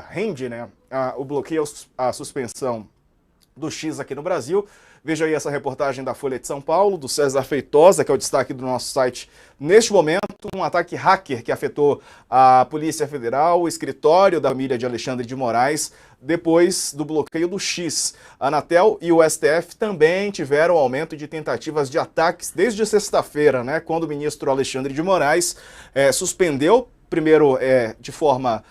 rende, né, o bloqueio, a suspensão do X aqui no Brasil. Veja aí essa reportagem da Folha de São Paulo, do César Feitosa, que é o destaque do nosso site neste momento. Um ataque hacker que afetou a Polícia Federal, o escritório da família de Alexandre de Moraes, depois do bloqueio do X. A Anatel e o STF também tiveram aumento de tentativas de ataques desde sexta-feira, né, quando o ministro Alexandre de Moraes suspendeu, primeiro de forma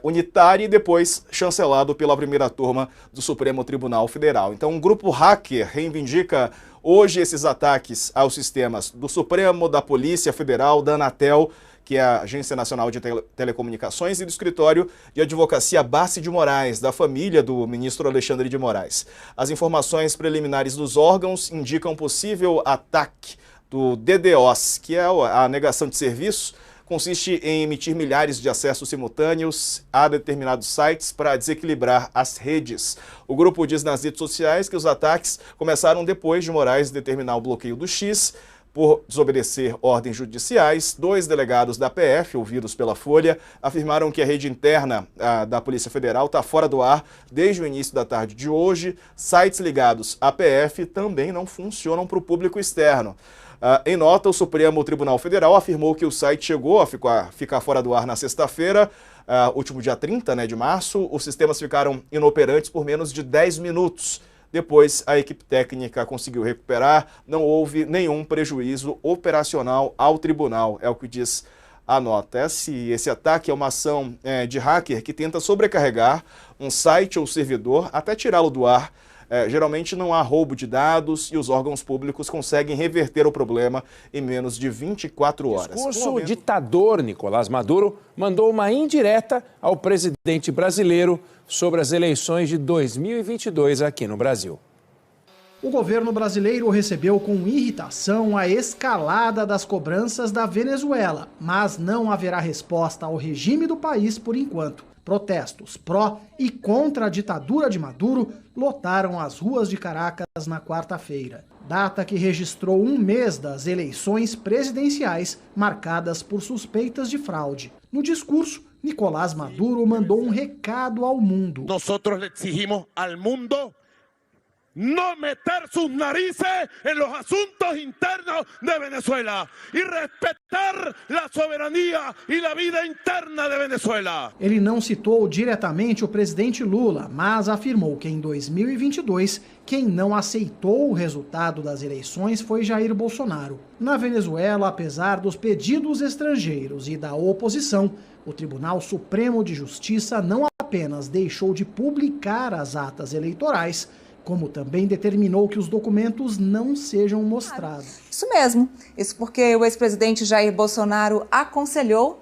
unitária e depois chancelado pela primeira turma do Supremo Tribunal Federal. Então, um grupo hacker reivindica hoje esses ataques aos sistemas do Supremo, da Polícia Federal, da Anatel, que é a Agência Nacional de Telecomunicações, e do escritório de advocacia Bassi de Moraes, da família do ministro Alexandre de Moraes. As informações preliminares dos órgãos indicam possível ataque do DDoS, que é a negação de serviço. Consiste em emitir milhares de acessos simultâneos a determinados sites para desequilibrar as redes. O grupo diz nas redes sociais que os ataques começaram depois de Moraes determinar o bloqueio do X por desobedecer ordens judiciais. 2 delegados da PF, ouvidos pela Folha, afirmaram que a rede interna da Polícia Federal está fora do ar desde o início da tarde de hoje. Sites ligados à PF também não funcionam para o público externo. Em nota, o Supremo Tribunal Federal afirmou que o site chegou a ficar fora do ar na sexta-feira, último dia 30, de março. Os sistemas ficaram inoperantes por menos de 10 minutos. Depois, a equipe técnica conseguiu recuperar, não houve nenhum prejuízo operacional ao tribunal, é o que diz a nota. Esse ataque é uma ação de hacker que tenta sobrecarregar um site ou servidor até tirá-lo do ar. Geralmente não há roubo de dados e os órgãos públicos conseguem reverter o problema em menos de 24 horas. O ditador Nicolás Maduro mandou uma indireta ao presidente brasileiro sobre as eleições de 2022 aqui no Brasil. O governo brasileiro recebeu com irritação a escalada das cobranças da Venezuela, mas não haverá resposta ao regime do país por enquanto. Protestos pró e contra a ditadura de Maduro lotaram as ruas de Caracas na quarta-feira, data que registrou um mês das eleições presidenciais marcadas por suspeitas de fraude. No discurso, Nicolás Maduro mandou um recado ao mundo. Nós le exigimos ao mundo no meter sus narices en los asuntos internos de Venezuela y respetar la soberanía y la vida interna de Venezuela. Ele não citou diretamente o presidente Lula, mas afirmou que em 2022 quem não aceitou o resultado das eleições foi Jair Bolsonaro. Na Venezuela, apesar dos pedidos estrangeiros e da oposição, o Tribunal Supremo de Justiça não apenas deixou de publicar as atas eleitorais, como também determinou que os documentos não sejam mostrados. Isso mesmo. Isso porque o ex-presidente Jair Bolsonaro aconselhou...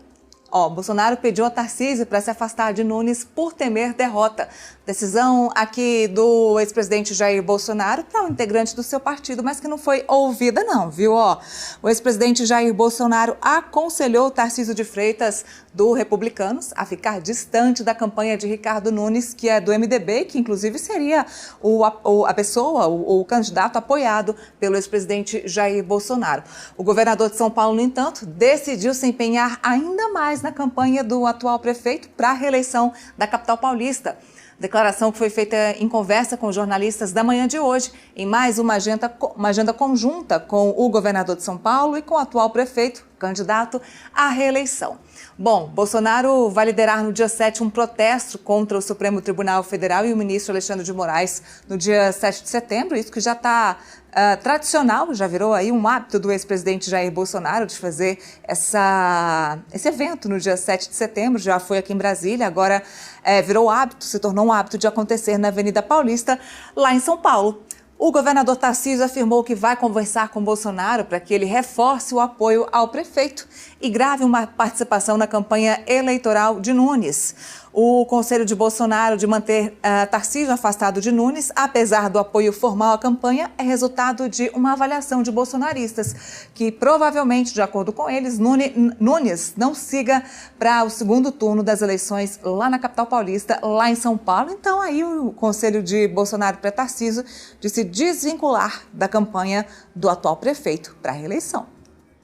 Bolsonaro pediu a Tarcísio para se afastar de Nunes por temer derrota. Decisão aqui do ex-presidente Jair Bolsonaro para um integrante do seu partido, mas que não foi ouvida não, viu? O ex-presidente Jair Bolsonaro aconselhou Tarcísio de Freitas, do Republicanos, a ficar distante da campanha de Ricardo Nunes, que é do MDB, que inclusive seria o candidato apoiado pelo ex-presidente Jair Bolsonaro. O governador de São Paulo, no entanto, decidiu se empenhar ainda mais na campanha do atual prefeito para a reeleição da capital paulista. Declaração que foi feita em conversa com jornalistas da manhã de hoje, em mais uma agenda conjunta com o governador de São Paulo e com o atual prefeito, candidato à reeleição. Bom, Bolsonaro vai liderar no dia 7 um protesto contra o Supremo Tribunal Federal e o ministro Alexandre de Moraes no dia 7 de setembro, isso que já está tradicional, já virou aí um hábito do ex-presidente Jair Bolsonaro de fazer esse evento no dia 7 de setembro, já foi aqui em Brasília, agora virou hábito, se tornou um hábito de acontecer na Avenida Paulista, lá em São Paulo. O governador Tarcísio afirmou que vai conversar com Bolsonaro para que ele reforce o apoio ao prefeito e grave uma participação na campanha eleitoral de Nunes. O conselho de Bolsonaro de manter Tarcísio afastado de Nunes, apesar do apoio formal à campanha, é resultado de uma avaliação de bolsonaristas, que provavelmente, de acordo com eles, Nunes não siga para o segundo turno das eleições lá na capital paulista, lá em São Paulo. Então aí o conselho de Bolsonaro para Tarcísio de se desvincular da campanha do atual prefeito para a reeleição.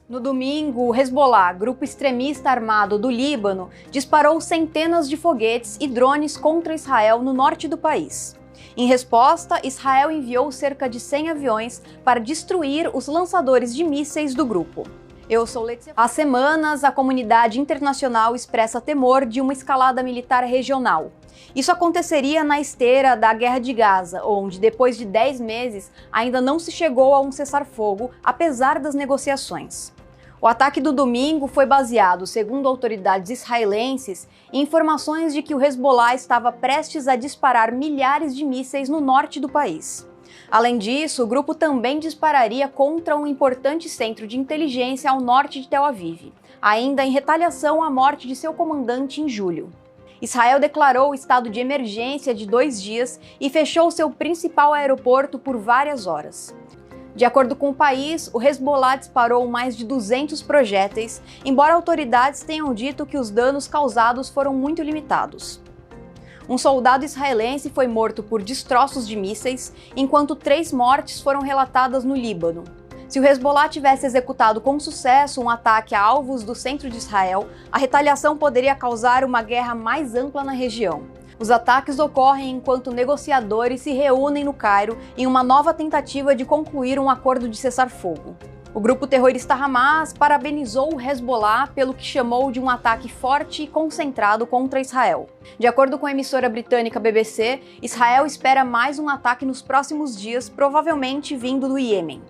No domingo, o Hezbollah, grupo extremista armado do Líbano, disparou centenas de foguetes e drones contra Israel no norte do país. Em resposta, Israel enviou cerca de 100 aviões para destruir os lançadores de mísseis do grupo. Eu sou Letícia. Há semanas, a comunidade internacional expressa temor de uma escalada militar regional. Isso aconteceria na esteira da Guerra de Gaza, onde, depois de 10 meses, ainda não se chegou a um cessar-fogo, apesar das negociações. O ataque do domingo foi baseado, segundo autoridades israelenses, em informações de que o Hezbollah estava prestes a disparar milhares de mísseis no norte do país. Além disso, o grupo também dispararia contra um importante centro de inteligência ao norte de Tel Aviv, ainda em retaliação à morte de seu comandante em julho. Israel declarou o estado de emergência de 2 dias e fechou seu principal aeroporto por várias horas. De acordo com o país, o Hezbollah disparou mais de 200 projéteis, embora autoridades tenham dito que os danos causados foram muito limitados. Um soldado israelense foi morto por destroços de mísseis, enquanto 3 mortes foram relatadas no Líbano. Se o Hezbollah tivesse executado com sucesso um ataque a alvos do centro de Israel, a retaliação poderia causar uma guerra mais ampla na região. Os ataques ocorrem enquanto negociadores se reúnem no Cairo em uma nova tentativa de concluir um acordo de cessar-fogo. O grupo terrorista Hamas parabenizou o Hezbollah pelo que chamou de um ataque forte e concentrado contra Israel. De acordo com a emissora britânica BBC, Israel espera mais um ataque nos próximos dias, provavelmente vindo do Iêmen.